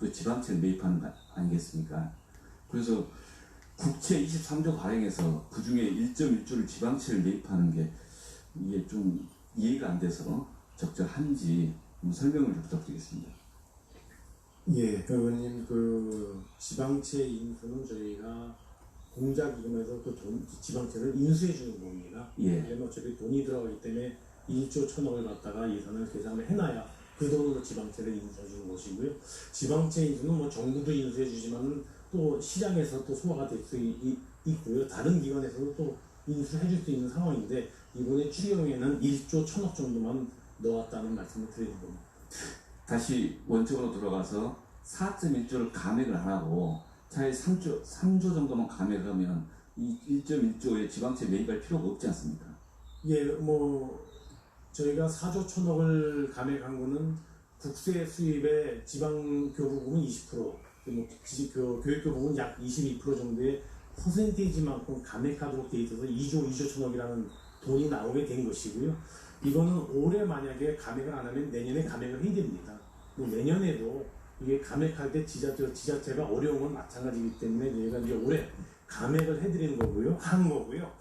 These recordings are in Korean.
그 지방채를 매입하는 거 아니겠습니까? 그래서 국채 23조 발행해서 그 중에 1.1조를 지방채를 매입하는 게 이게 좀 이해가 안 돼서 적절한지 설명을 좀 부탁드리겠습니다. 예, 의원님, 그 지방채 인수는 저희가 공자기금에서 그 지방채를 인수해 주는 겁니다. 예. 왜냐면 어차피 돈이 들어가기 때문에 1조 1,000억을 갖다가 예산을 계산을 해놔야 그 돈으로 지방채를 인수해 주는 것이고요. 지방채 인수는 뭐 정부도 인수해 주지만 또 시장에서 또 소화가 될 수 있고요. 다른 기관에서도 또 인수해 줄 수 있는 상황인데 이번에 추경에는 1조 1,000억 정도만 넣었다는 말씀을 드리는 겁니다. 다시 원칙으로 들어가서 4.1조를 감액을 안 하고 차라리 3조 정도만 감액하면 이 1.1조의 지방채 매입할 필요가 없지 않습니까? 예, 뭐 저희가 4조 1,000억을 감액한 거는 국세 수입의 지방교부금은 20%, 그 교육교부금은 약 22% 정도의 퍼센테이지만큼 감액하도록 돼 있어서 2조 1,000억이라는 돈이 나오게 된 것이고요. 이거는 올해 만약에 감액을 안 하면 내년에 감액을 해야 됩니다. 뭐 내년에도 이게 감액할 때 지자체가 어려운 건 마찬가지이기 때문에 저희가 이제 올해 감액을 해드리는 거고요. 하는 거고요.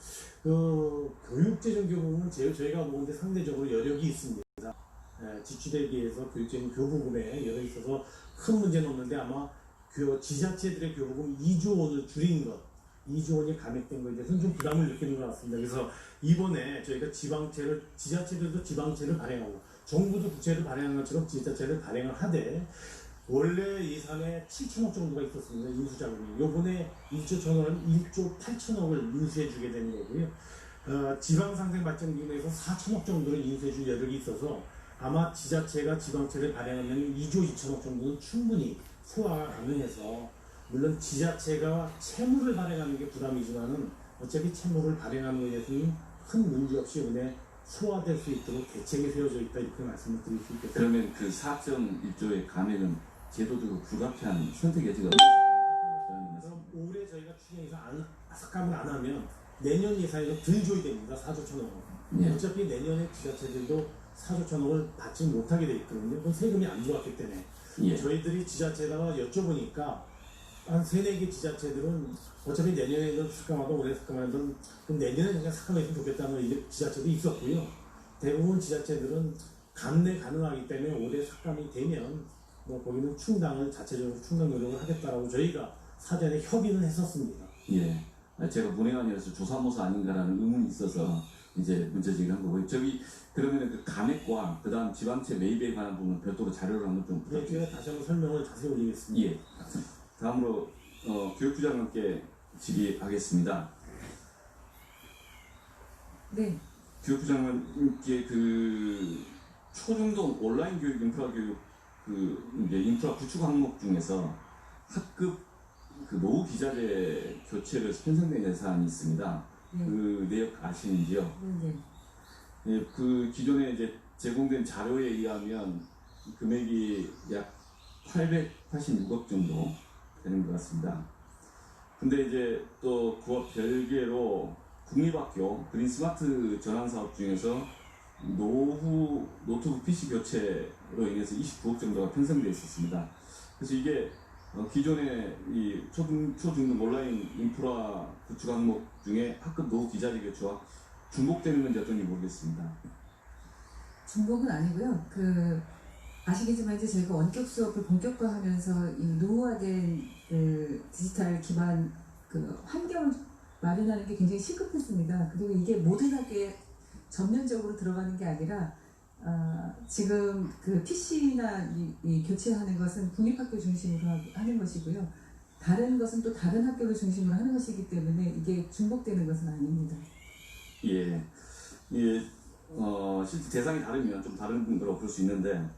그 교육재정 교부금은 저희가 보는데 상대적으로 여력이 있습니다. 지출에 비해서 교육재정 교부금에 여력이 있어서 큰 문제는 없는데 아마 그 지자체들의 교부금 2조 원을 줄인 것, 2조 원이 감액된 것에 대해서는 좀 부담을 느끼는 것 같습니다. 그래서 이번에 저희가 지자체들도 지방채를 발행하고 정부도 국채를 발행하는 것처럼 지자체를 발행을 하되 원래 예산에 7천억 정도가 있었습니다. 인수자금이. 요번에 1조 1,000억은 1조 8천억을 인수해 주게 되는 거고요. 지방상생발전기금에서 4천억 정도를 인수해 줄 여력이 있어서 아마 지자체가 지방채를 발행하면 2조 2천억 정도는 충분히 소화가 가능해서 물론 지자체가 채무를 발행하는 게 부담이지만은 어차피 채무를 발행하는 것에 대해서는 큰 문제 없이 은혜 소화될 수 있도록 대책이 세워져 있다 이렇게 말씀을 드릴 수 있겠습니다. 그러면 그 4.1조의 감액은 제도적으로 불가피한 선택 여지가 없는 그럼 올해 저희가 추경에서 삭감을 안 하면 내년 예산에서 덜 줘야 됩니다. 4조 1,000억을. 예. 어차피 내년에 지자체들도 4조 1,000억을 받지 못하게 돼 있거든요. 그건 세금이 안 들어왔기 때문에. 예. 저희들이 지자체에다가 여쭤보니까 한 3-4개 지자체들은 어차피 내년에는 삭감하든 올해 삭감하든 그럼 내년에 그냥 삭감했으면 좋겠다는 지자체도 있었고요. 대부분 지자체들은 감내 가능하기 때문에 올해 삭감이 되면 뭐 거기는 자체적으로 충당 노력을 하겠다라고 저희가 사전에 협의는 했었습니다. 예. 제가 문외한이라서 조사모사 아닌가라는 의문이 있어서 이제 문제제기를 한 거고요. 그러면 그 감액과 그 다음 지방채 매입에 관한 부분은 별도로 자료를 한번 좀 네, 제가 다시 한번 설명을 자세히 올리겠습니다. 예. 다음으로 교육부 장관께 질의하겠습니다. 네. 교육부 장관께 그 초중등 온라인 교육 인프라 교육 이제 인프라 구축 항목 중에서 학급 그 노후 기자재 교체를 편성된 예산이 있습니다. 네. 그 내용 아시는지요? 네. 예, 그 기존에 이제 제공된 자료에 의하면 금액이 약 886억 정도 되는 것 같습니다. 근데 이제 또 그와 별개로 국립학교 그린 스마트 전환 사업 중에서 노후 노트북 PC 교체로 인해서 29억 정도가 편성되어 있었습니다. 그래서 이게 기존의 이 초중등 온라인 인프라 구축 항목 중에 학급 노후 기자재 교체와 중복되는 건지 어떤지 모르겠습니다. 중복은 아니고요. 아시겠지만 이제 저희가 원격 수업을 본격화하면서 이 노후화된 디지털 기반 환경을 마련하는 게 굉장히 시급했습니다. 그리고 이게 모든 학교에 전면적으로 들어가는 게 아니라 지금 그 PC나 이 교체하는 것은 국립학교 중심으로 하는 것이고요. 다른 것은 또 다른 학교를 중심으로 하는 것이기 때문에 이게 중복되는 것은 아닙니다. 예, 실제 대상이 다르면 좀 다른 거라고 볼 수 있는데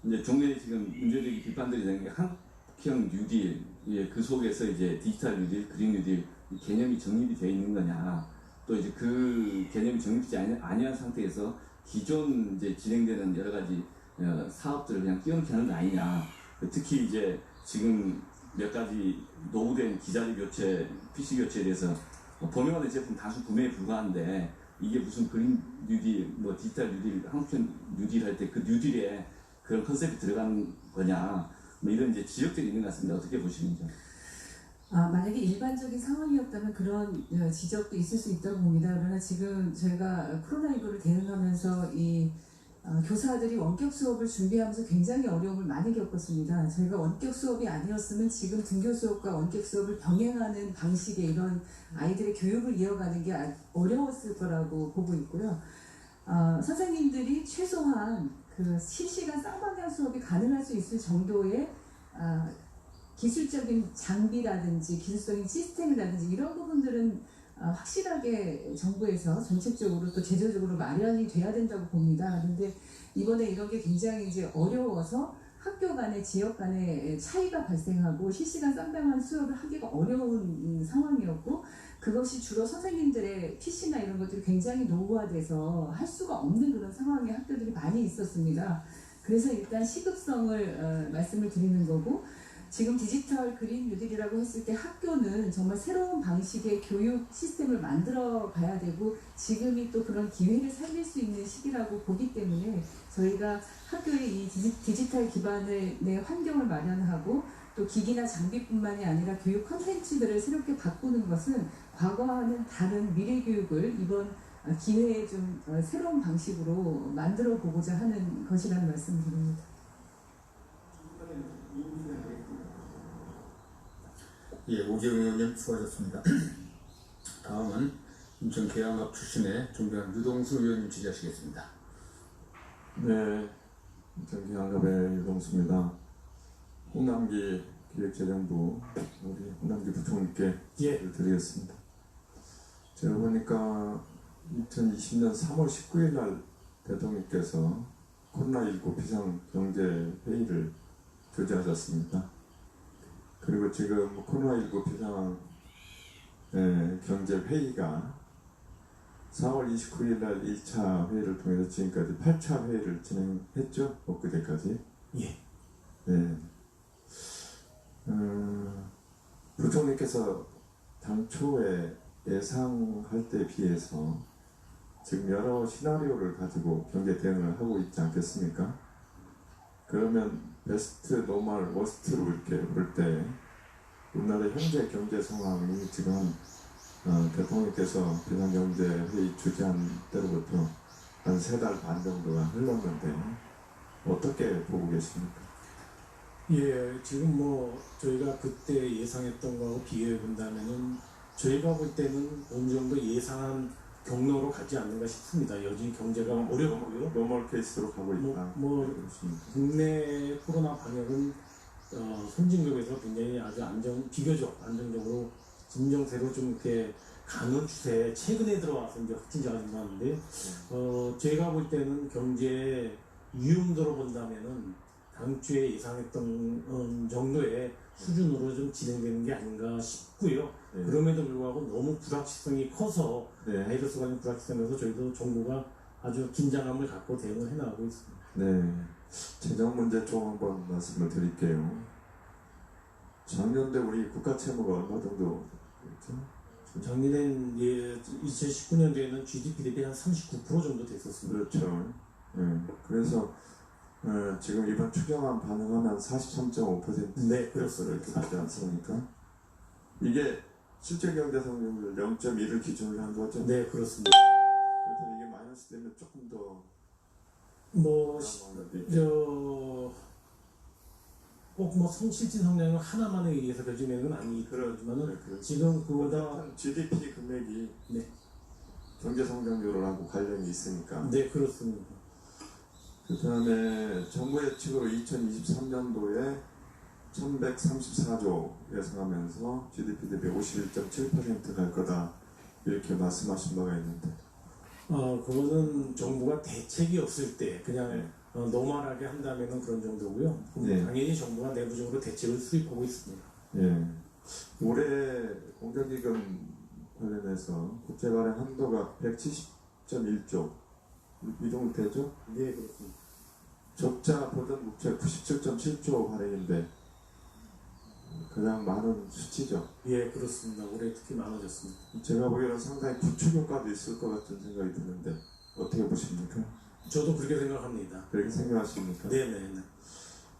이제 종래 지금 문제적인 비판들이 되는 게 한국형 뉴딜, 그 속에서 이제 디지털 뉴딜, 그린 뉴딜 개념이 정립이 되어 있는 거냐, 또 이제 그 개념이 정립되지 아니한 상태에서 기존 이제 진행되는 여러 가지 사업들을 그냥 끼얹게 하는 거 아니냐. 특히 이제 지금 몇 가지 노후된 기자재 교체, PC 교체에 대해서 범용화된 제품 단순 구매에 불과한데 이게 무슨 그린 뉴딜, 뭐 디지털 뉴딜, 한국형 뉴딜 할 때 그 뉴딜에 그런 컨셉이 들어간 거냐. 뭐 이런 이제 지적들이 있는 것 같습니다. 어떻게 보시는지요? 만약에 일반적인 상황이었다면 그런 지적도 있을 수 있다고 봅니다. 그러나 지금 저희가 코로나19를 대응하면서 교사들이 원격 수업을 준비하면서 굉장히 어려움을 많이 겪었습니다. 저희가 원격 수업이 아니었으면 지금 등교 수업과 원격 수업을 병행하는 방식의 이런 아이들의 교육을 이어가는 게 어려웠을 거라고 보고 있고요. 선생님들이 최소한 그 실시간 쌍방향 수업이 가능할 수 있을 정도의 기술적인 장비라든지 기술적인 시스템이라든지 이런 부분들은 확실하게 정부에서 정책적으로 또 제도적으로 마련이 돼야 된다고 봅니다. 그런데 이번에 이런 게 굉장히 이제 어려워서 학교 간의 지역 간의 차이가 발생하고 실시간 쌍방향 수업을 하기가 어려운 상황이었고 그것이 주로 선생님들의 PC나 이런 것들이 굉장히 노후화돼서 할 수가 없는 그런 상황에 학교들이 많이 있었습니다. 그래서 일단 시급성을 말씀을 드리는 거고 지금 디지털 그린 뉴딜이라고 했을 때 학교는 정말 새로운 방식의 교육 시스템을 만들어 가야 되고 지금이 또 그런 기회를 살릴 수 있는 시기라고 보기 때문에 저희가 학교의 이 디지털 기반의 환경을 마련하고 또 기기나 장비뿐만이 아니라 교육 콘텐츠들을 새롭게 바꾸는 것은 과거와는 다른 미래 교육을 이번 기회에 좀 새로운 방식으로 만들어 보고자 하는 것이라는 말씀을 드립니다. 예, 오재영 의원님 수고하셨습니다. 다음은 인천 계양갑 출신의 존경하는 유동수 의원님 질의하시겠습니다. 네, 인천 계양갑의 유동수입니다. 홍남기 기획재정부 우리 홍남기 부총리께 질의를 드리겠습니다. 제가 보니까 2020년 3월 19일 날 대통령께서 코로나19 비상경제회의를 주재하셨습니다. 그리고 지금 코로나19 비상 경제회의가 4월 29일 날 1차 회의를 통해서 지금까지 8차 회의를 진행했죠? 엊그제까지. 예. 네. 부총리께서 당초에 예상할 때 비해서 지금 여러 시나리오를 가지고 경제 대응을 하고 있지 않겠습니까? 그러면 베스트, 노멀, 워스트로 이렇게 볼 때 우리나라 현재 경제 상황이 지금 대통령께서 비상경제회의 주재한 때로부터 한 3달 반 정도가 흘렀는데 어떻게 보고 계십니까? 예, 지금 뭐 저희가 그때 예상했던 거하고 비교해 본다면은 저희가 볼 때는 어느 정도 예상한 경로로 가지 않는가 싶습니다. 여전히 경제가 어렵고요. 노멀 케이스로 가고 있다. 국내 코로나 방역은 선진국에서 굉장히 아주 비교적 안정적으로 진정세로 좀 이렇게 가는 추세에 최근에 들어와서 이제 확진자가 늘어나는데 제가 볼 때는 경제 위험도로 본다면은 당초에 예상했던 정도의 수준으로 좀 진행되는 게 아닌가 싶고요. 네. 그럼에도 불구하고 너무 불확실성이 커서 네. 바이러스 관련 불확실성에서 저희도 정부가 아주 긴장감을 갖고 대응을 해나가고 있습니다. 네, 재정 문제 좀 한번 말씀을 드릴게요. 작년에 우리 국가 채무가 얼마 정도 됐죠? 작년엔 2019년도에는 GDP 대비 한 39% 정도 됐었습니다. 그렇죠. 네, 그래서 지금 이번 추경안 반영하면 43.5% 네, 그렇습니다. 이렇게 나지 않습니까? 이게 실제 경제 성장률 0.1을 기준으로 한 거죠? 네, 그렇습니다. 그래서 이게 마이너스 되면 조금 더 꼭 실질 성장률 하나만에 의해서 결정되는 건 아니지만은 그렇죠. 지금 그보다 GDP 금액이 네. 경제 성장률하고 관련이 있으니까. 네, 그렇습니다. 그 다음에 정부 예측으로 2023년도에 1134조 예상하면서 GDP 대비 51.7% 갈 거다 이렇게 말씀하신 바가 있는데 그거는 정부가 대책이 없을 때 그냥 네. 노멀하게 한다면은 그런 정도고요. 네. 당연히 정부가 내부적으로 대책을 수립하고 있습니다. 예. 올해 공정기금 관련해서 국제 발행 한도가 170.1조 이 정도 되죠? 네, 그렇습니다. 적자 보전 국채 97.7조 발행인데 가장 많은 수치죠. 예, 그렇습니다. 올해 특히 많아졌습니다. 제가 보기에는 상당히 부추 효과도 있을 것 같은 생각이 드는데 어떻게 보십니까? 저도 그렇게 생각합니다. 그렇게 생각하십니까? 네네네.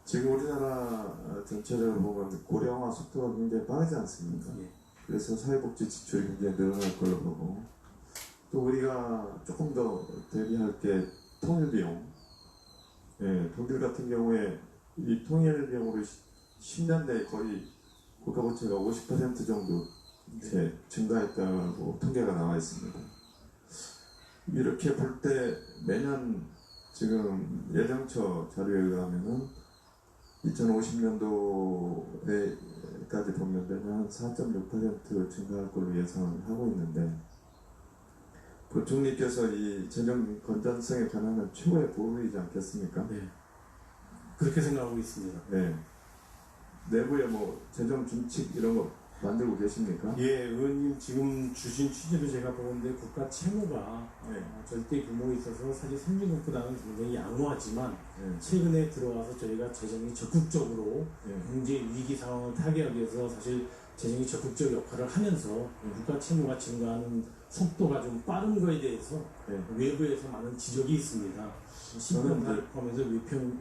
지금 우리나라 전체적으로 보면 고령화 속도가 굉장히 빠르지 않습니까? 예. 그래서 사회복지 지출이 굉장히 늘어날 걸로 보고 또 우리가 조금 더 대비할 게 통일비용. 예, 독일 같은 경우에 이 통일비용으로 10년대에 거의 국가부채가 50% 정도 이제 증가했다고 통계가 나와 있습니다. 이렇게 볼 때 매년 지금 예정처 자료에 의하면은 2050년도에까지 보면 되면 4.6% 증가할 걸로 예상을 하고 있는데 부총리께서 이 재정 건전성에 관한 최고의 보루이지 않겠습니까? 네. 그렇게 생각하고 있습니다. 네. 내부에 뭐 재정 준칙 이런 거 만들고 계십니까? 예, 의원님 지금 주신 취지를 제가 보는데 국가 채무가 네. 절대 규모에 있어서 사실 선진국보다는 굉장히 양호하지만 네. 최근에 들어와서 저희가 재정이 적극적으로 네. 경제 위기 상황을 타개하기 위해서 사실 재정이 적극적 역할을 하면서 국가 채무가 증가하는 속도가 좀 빠른 거에 대해서 네. 외부에서 많은 지적이 있습니다. 신평사를 포함해서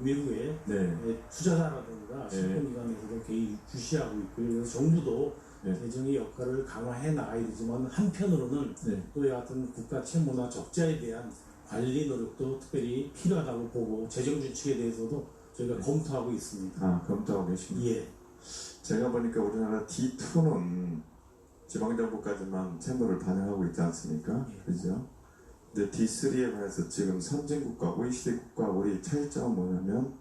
외부에 네. 투자자라든가 네. 신평기관에서도 개입 주시하고 있고요. 그래서 정부도 네. 재정의 역할을 강화해 나가야 되지만 한편으로는 네. 또 이 같은 국가 채무나 적자에 대한 관리 노력도 특별히 필요하다고 보고 재정 준칙에 대해서도 저희가 검토하고 있습니다. 아, 검토하고 계십니다. 예, 제가 보니까 우리나라 D2는 지방정부까지만 채무를 반영하고 있지 않습니까? 예. 그죠? 근데 D3에 관해서 지금 선진국과 OECD 국가 우리 차이점은 뭐냐면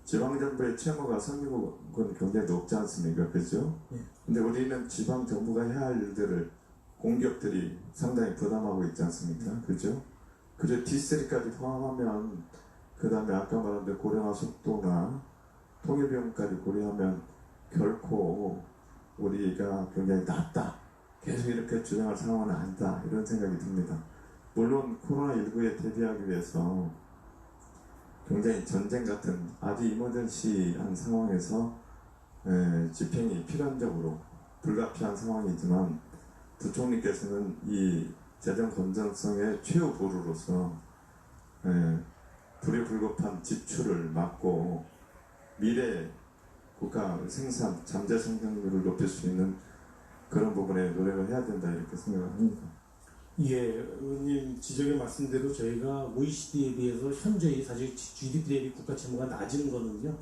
지방정부의 채무가 선진국은 굉장히 높지 않습니까? 그죠? 예. 근데 우리는 지방정부가 해야 할 일들을 공기업들이 상당히 부담하고 있지 않습니까? 그죠? 그래서 D3까지 포함하면 그 다음에 아까 말한 대로 고령화 속도나 통일비용까지 고려하면 결코 우리가 굉장히 낮다. 계속 이렇게 주장할 상황은 아니다. 이런 생각이 듭니다. 물론 코로나19에 대비하기 위해서 굉장히 전쟁 같은 아주 이머전시한 상황에서 집행이 필연적으로 불가피한 상황이지만 부총리께서는 이 재정 건전성의 최후 보루로서 불에 불급한 지출을 막고 미래 국가 생산 잠재 성장률을 높일 수 있는 그런 부분에 노력을 해야 된다 이렇게 생각합니다. 예, 의원님 지적의 말씀대로 저희가 OECD에 비해서 현저히 사실 GDP 대비 국가 채무가 낮은 거는요.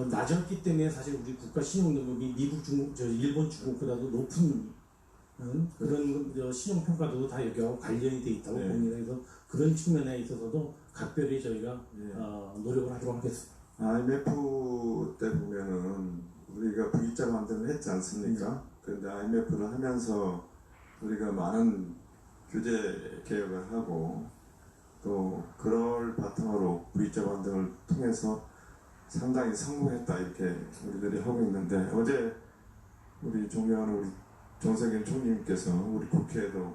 낮았기 때문에 사실 우리 국가 신용 능력이 미국, 중국, 일본, 중국보다도 높은 그런 신용 평가도 다 여기하고 관련이 돼 있다고 네. 봅니다. 그래서 그런 측면에 있어서도 각별히 저희가 네. 노력을 하도록 하겠습니다. IMF 때 보면은 우리가 V자 반등을 했지 않습니까? 그런데 IMF를 하면서 우리가 많은 규제 개혁을 하고 또 그럴 바탕으로 V자 반등을 통해서 상당히 성공했다 이렇게 우리들이 하고 있는데 어제 우리 존경하는 우리 정세균 총리님께서 우리 국회에도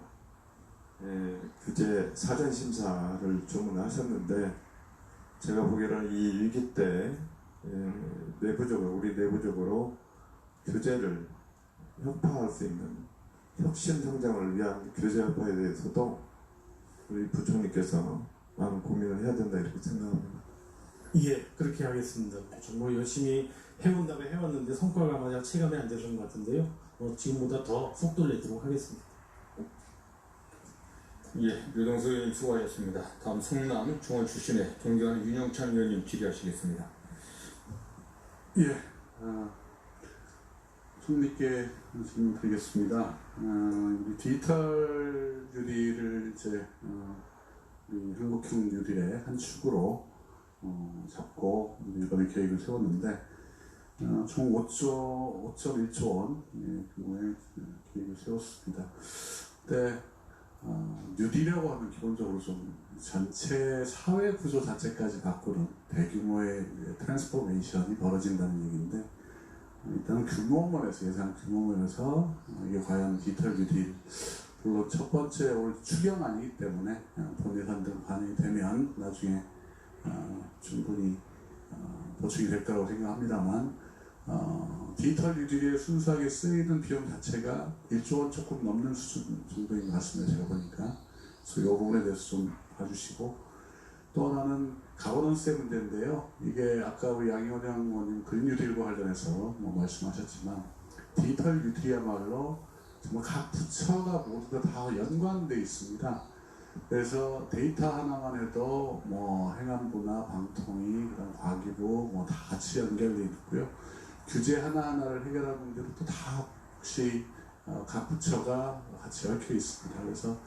규제 사전 심사를 주문하셨는데 제가 보기에는 이 위기 때 우리 내부적으로 규제를 혁파할 수 있는 혁신 성장을 위한 규제 혁파에 대해서도 우리 부총리께서 많은 고민을 해야 된다 이렇게 생각합니다. 예, 그렇게 하겠습니다. 정말 열심히 해온다고 해왔는데 성과가 마냥 체감이 안 되는 것 같은데요. 지금보다 더 속도를 내도록 하겠습니다. 예, 류동수 의원님 수고하셨습니다. 다음 성남 중원 출신의 존경하는 윤영찬 의원님 질의하시겠습니다. 예, 총리께 질문 드리겠습니다. 우리 디지털 뉴딜을 이제 우리 한국형 뉴딜의 한 축으로 잡고 이번에 계획을 세웠는데 총 5.1조 원 규모의 계획을 세웠습니다. 근데 뉴딜이라고 하면 기본적으로 좀 전체 사회 구조 자체까지 바꾸는 대규모의 트랜스포메이션이 벌어진다는 얘기인데 일단 규모면에서 예산 규모면에서 이게 과연 디지털 뉴딜 물론 첫 번째 올 추경안이기 때문에 본 예산 등 반영이 되면 나중에 충분히 보충이 될 거라고 생각합니다만 디지털 뉴딜에 순수하게 쓰이는 비용 자체가 1조 원 조금 넘는 수준 정도인 것 같습니다. 제가 보니까 그래서 이 부분에 대해서 좀 봐주시고 또 하나는 가버넌스의 문제인데요. 이게 아까 우리 양희원 의원님 그린 뉴딜과 관련해서 뭐 말씀하셨지만 디지털 뉴딜이야말로 정말 각 부처가 모두 다 연관되어 있습니다. 그래서 데이터 하나만 해도 뭐 행안부나 방통위, 그다음 과기부 뭐 다 같이 연결되어 있고요. 규제 하나하나를 해결할 문제도 다 혹시 각 부처가 같이 얽혀 있습니다. 그래서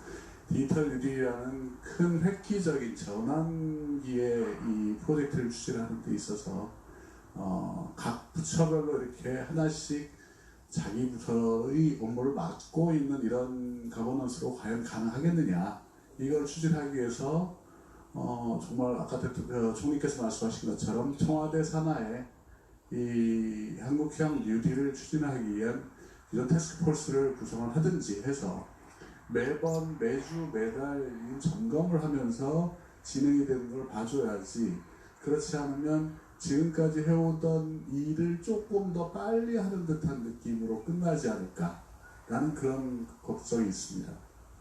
디지털 뉴딜이라는 큰 획기적인 전환기의 이 프로젝트를 추진하는 데 있어서 각 부처별로 이렇게 하나씩 자기 부서의 업무를 맡고 있는 이런 가버넌스로 과연 가능하겠느냐, 이걸 추진하기 위해서 정말 아까 총리께서 말씀하신 것처럼 청와대 산하에 이 한국형 뉴딜을 추진하기 위한 이런 태스크포스를 구성을 하든지 해서 매번 매주 매달 점검을 하면서 진행이 되는 걸 봐줘야지, 그렇지 않으면 지금까지 해오던 일을 조금 더 빨리 하는 듯한 느낌으로 끝나지 않을까라는 그런 걱정이 있습니다.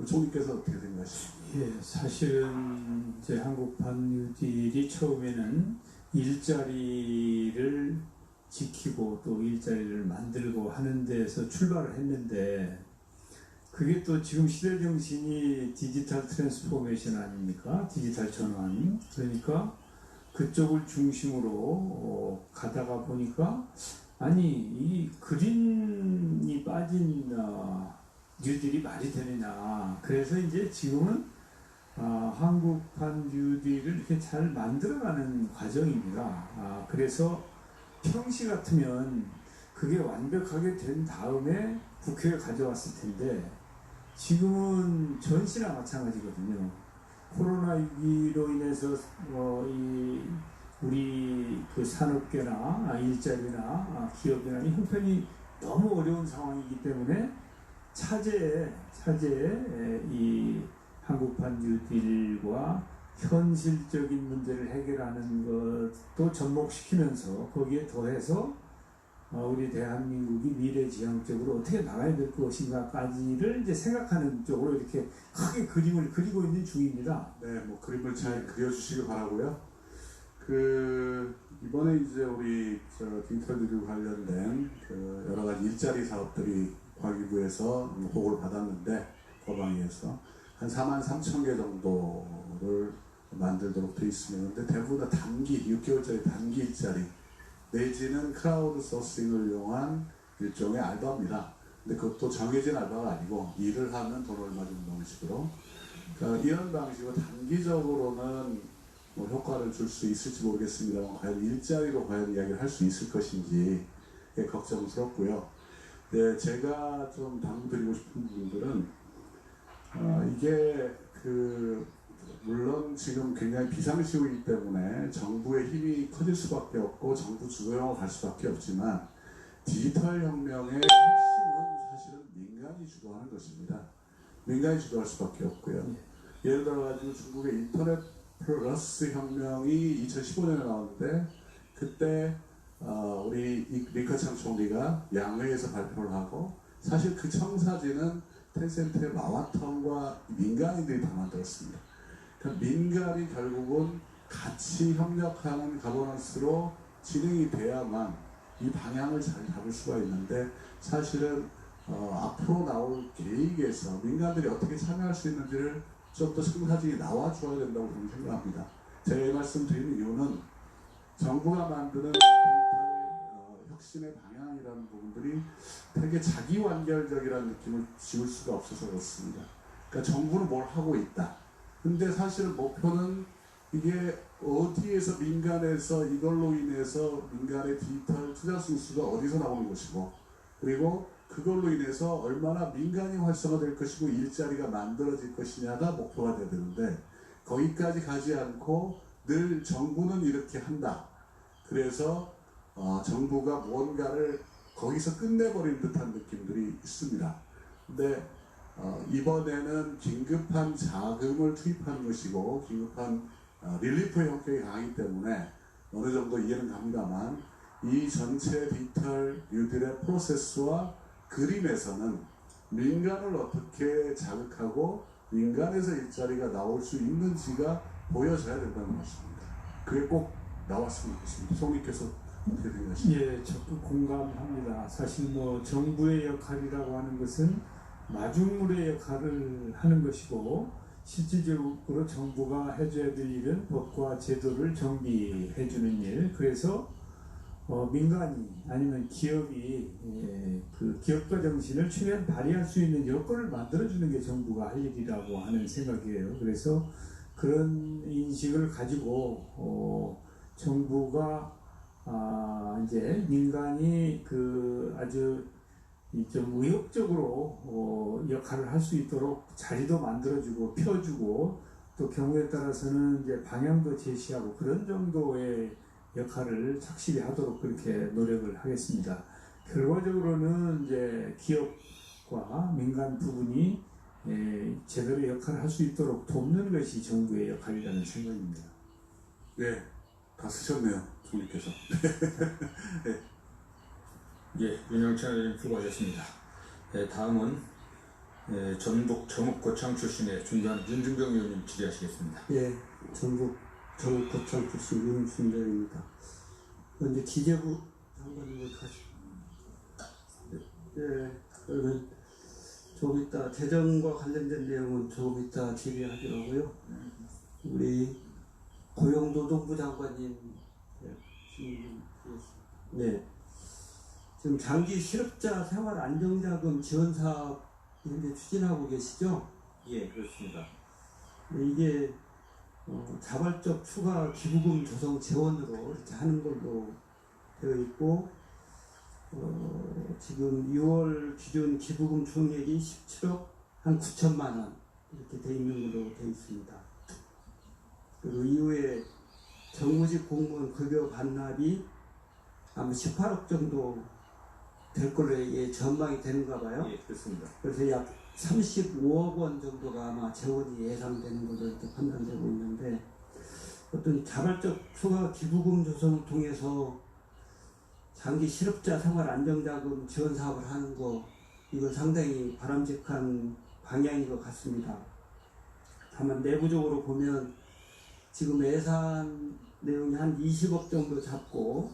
총리께서 어떻게 생각하십니까? 예, 사실은 이제 한국판 뉴딜이 처음에는 일자리를 지키고 또 일자리를 만들고 하는 데서 출발을 했는데, 그게 또 지금 시대 정신이 디지털 트랜스포메이션 아닙니까? 디지털 전환. 그러니까 그쪽을 중심으로 가다가 보니까 아니 이 그린이 빠진 뉴딜이 말이 되느냐. 그래서 이제 지금은 한국판 뉴딜을 이렇게 잘 만들어가는 과정입니다. 그래서 평시 같으면 그게 완벽하게 된 다음에 국회에 가져왔을 텐데 지금은 전시나 마찬가지거든요. 코로나 위기로 인해서 우리 그 산업계나 일자리나 기업이나 이 형편이 너무 어려운 상황이기 때문에 차제에 이 한국판 뉴딜과 현실적인 문제를 해결하는 것도 접목시키면서 거기에 더해서 우리 대한민국이 미래지향적으로 어떻게 나가야 될 것인가까지를 이제 생각하는 쪽으로 이렇게 크게 그림을 그리고 있는 중입니다. 네, 뭐 그림을 잘 그려주시길 바라고요. 이번에 이제 우리 디지털 뉴딜 관련된 여러 가지 일자리 사업들이 과기부에서 보고를 받았는데 거방위에서 한 43,000개 정도를 만들도록 되어 있습니다. 근데 대부분 다 단기 6개월짜리 단기 일자리 내지는 크라우드 소싱을 이용한 일종의 알바입니다. 근데 그것도 정해진 알바가 아니고 일을 하면 돈 얼마 주는 방식으로, 그러니까 이런 방식으로 단기적으로는 뭐 효과를 줄 수 있을지 모르겠습니다만 과연 일자리로 과연 이야기를 할 수 있을 것인지 걱정스럽고요. 네, 제가 좀 당부드리고 싶은 부분들은 이게 물론 지금 굉장히 비상시국이기 때문에 정부의 힘이 커질 수밖에 없고 정부 주도형으로 갈 수밖에 없지만 디지털 혁명의 핵심은 사실은 민간이 주도하는 것입니다. 민간이 주도할 수밖에 없고요. 예를 들어가지고 중국의 인터넷 플러스 혁명이 2015년에 나왔는데 그때 우리 리커창 총리가 양회에서 발표를 하고, 사실 그 청사진은 텐센트의 마와텅과 민간인들이 다 만들었습니다. 그러니까 민간이 결국은 같이 협력하는 가버넌스로 진행이 돼야만 이 방향을 잘 잡을 수가 있는데, 사실은 앞으로 나올 계획에서 민간들이 어떻게 참여할 수 있는지를 좀 더 청사진이 나와줘야 된다고 저는 생각합니다. 제가 이 말씀 드리는 이유는 정부가 만드는 디지털 혁신의 방향이라는 부분들이 되게 자기완결적이라는 느낌을 지울 수가 없어서 그렇습니다. 그러니까 정부는 뭘 하고 있다. 근데 사실 목표는 이게 어디에서 민간에서 이걸로 인해서 민간의 디지털 투자 순수가 어디서 나오는 것이고, 그리고 그걸로 인해서 얼마나 민간이 활성화될 것이고 일자리가 만들어질 것이냐가 목표가 돼야 되는데, 거기까지 가지 않고 늘 정부는 이렇게 한다. 그래서 정부가 무언가를 거기서 끝내버린 듯한 느낌들이 있습니다. 근데 이번에는 긴급한 자금을 투입하는 것이고 긴급한 릴리프의 형태가 강하기 때문에 어느 정도 이해는 갑니다만, 이 전체 디지털 뉴딜의 프로세스와 그림에서는 민간을 어떻게 자극하고 민간에서 일자리가 나올 수 있는지가 보여져야 된다는 것입니다. 그게 꼭 나왔으면 좋겠습니다. 총리께서 어떻게 생각하십니까? 예, 적극 공감합니다. 사실 뭐 정부의 역할이라고 하는 것은 마중물의 역할을 하는 것이고 실질적으로 정부가 해줘야 될 일은 법과 제도를 정비해 주는 일. 그래서 민간이 아니면 기업이 그 기업가 정신을 최대한 발휘할 수 있는 여건을 만들어주는 게 정부가 할 일이라고 하는 생각이에요. 그래서 그런 인식을 가지고 정부가 이제 민간이 그 아주 좀 의욕적으로 역할을 할 수 있도록 자리도 만들어주고 펴주고 또 경우에 따라서는 이제 방향도 제시하고 그런 정도의 역할을 착실히 하도록 그렇게 노력을 하겠습니다. 결과적으로는 이제 기업과 민간 부분이 제대로 역할을 할 수 있도록 돕는 것이 정부의 역할이라는 생각입니다. 네, 다 쓰셨네요, 총리께서. 예, 윤영찬 의원님 수고하셨습니다. 다음은 전북 정읍고창 출신의 존경하는 윤중병 의원님 질의하시겠습니다. 예, 전북 정읍고창 출신 윤순대입니다. 먼저 기재부 장관님을 그러면 조금 이따 재정과 관련된 내용은 조금 이따 질의하기로 하고요. 우리 고용노동부 장관님, 네, 지금 장기 실업자 생활 안정자금 지원 사업 현재 추진하고 계시죠? 예, 그렇습니다. 네, 이게 자발적 추가 기부금 조성 재원으로 이렇게 하는 걸로 되어 있고 지금 6월 기준 기부금 총액이 17억 한 9천만 원 이렇게 되어 있는 걸로 되어 있습니다. 그리고 이후에 정부직 공무원 급여 반납이 아마 18억 정도 될 걸로 전망이 되는가 봐요. 예, 그렇습니다. 그래서 약 35억 원 정도가 아마 재원이 예상되는 걸로 이렇게 판단되고 있는데 어떤 자발적 추가 기부금 조성을 통해서 장기 실업자 생활 안정자금 지원 사업을 하는 거 이건 상당히 바람직한 방향인 것 같습니다. 다만 내부적으로 보면 지금 예산 내용이 한 20억 정도 잡고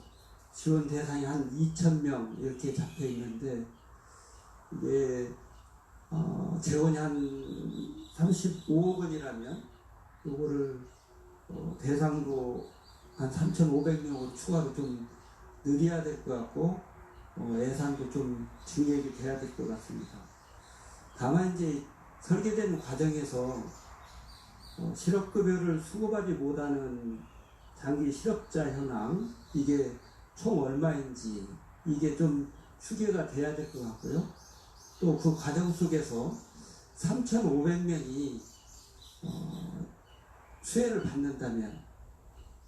지원 대상이 한 2,000명 이렇게 잡혀 있는데 이게 재원이 한 35억 원이라면 이거를 대상도 한 3,500명으로 추가로 좀 늘려야 될 것 같고 예산도 좀 증액이 돼야 될 것 같습니다. 다만 이제 설계된 과정에서 실업급여를 수급하지 못하는 장기 실업자 현황 이게 총 얼마인지 이게 좀 추계가 돼야 될 것 같고요. 또 그 과정 속에서 3,500명이 수혜를 받는다면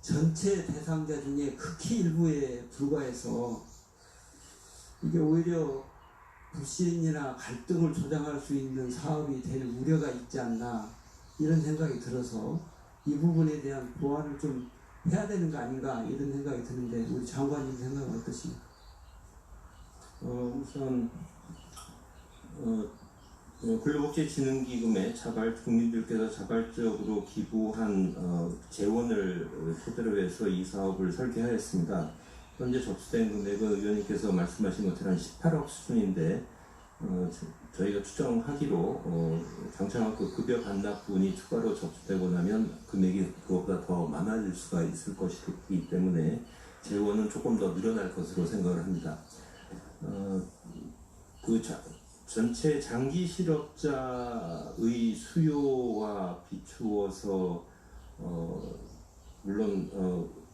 전체 대상자 중에 극히 일부에 불과해서 이게 오히려 불신이나 갈등을 조장할 수 있는 사업이 될 우려가 있지 않나 이런 생각이 들어서 이 부분에 대한 보완을 좀 해야 되는 거 아닌가 이런 생각이 드는데 우리 장관님 생각은 어떠십니까? 우선 근로복지진흥기금에 국민들께서 자발적으로 기부한 재원을 토대로 해서 이 사업을 설계하였습니다. 현재 접수된 금액은 의원님께서 말씀하신 것처럼 18억 수준인데 저희가 추정하기로 장창학교 급여 반납 분이 추가로 접수되고 나면 금액이 그것보다 더 많아질 수가 있을 것이기 때문에 재원은 조금 더 늘어날 것으로 생각을 합니다. 전체 장기 실업자의 수요와 비추어서 물론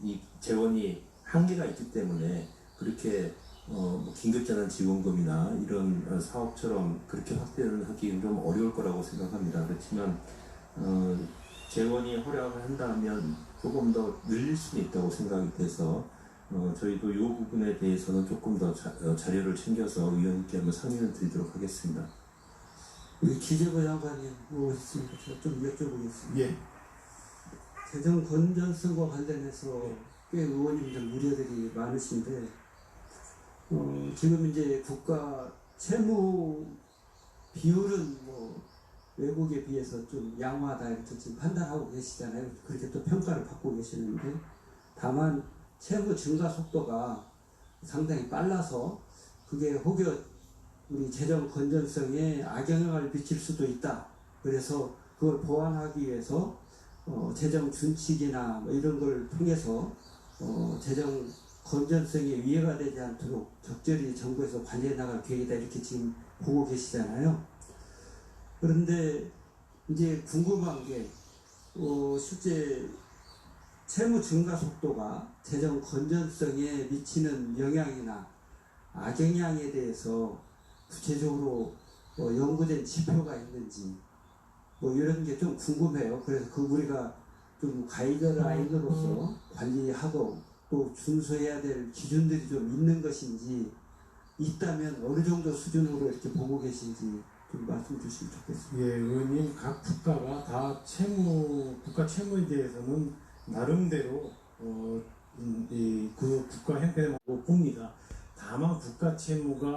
이 재원이 한계가 있기 때문에 그렇게 긴급재난지원금이나 이런 사업처럼 그렇게 확대를 하기는 좀 어려울 거라고 생각합니다. 그렇지만 재원이 허락을 한다면 조금 더 늘릴 수는 있다고 생각이 돼서 저희도 이 부분에 대해서는 조금 더 자료를 챙겨서 의원님께 한번 상의를 드리도록 하겠습니다. 우리 기재부 장관님 뭐 있습니까? 제가 좀 여쭤보겠습니다. 예. 재정 건전성과 관련해서 꽤 의원님들 우려들이 많으신데 지금 이제 국가 채무 비율은 뭐 외국에 비해서 좀 양호하다 이렇게 지금 판단하고 계시잖아요. 그렇게 또 평가를 받고 계시는데, 다만 채무 증가 속도가 상당히 빨라서 그게 혹여 우리 재정 건전성에 악영향을 미칠 수도 있다. 그래서 그걸 보완하기 위해서 재정 준칙이나 뭐 이런 걸 통해서 재정 건전성에 위해가 되지 않도록 적절히 정부에서 관리해 나갈 계획이다 이렇게 지금 보고 계시잖아요. 그런데 이제 궁금한 게 실제 채무 증가 속도가 재정 건전성에 미치는 영향이나 악영향에 대해서 구체적으로 연구된 지표가 있는지 뭐 이런 게 좀 궁금해요. 그래서 그 우리가 좀 가이드라인으로서 관리하고 또 준수해야 될 기준들이 좀 있는 것인지, 있다면 어느 정도 수준으로 이렇게 보고 계신지 좀 말씀 주시면 좋겠습니다. 예, 의원님, 각 국가가 다 국가 채무에 대해서는 나름대로 그 국가 형편에 맞고 봅니다. 다만 국가 채무가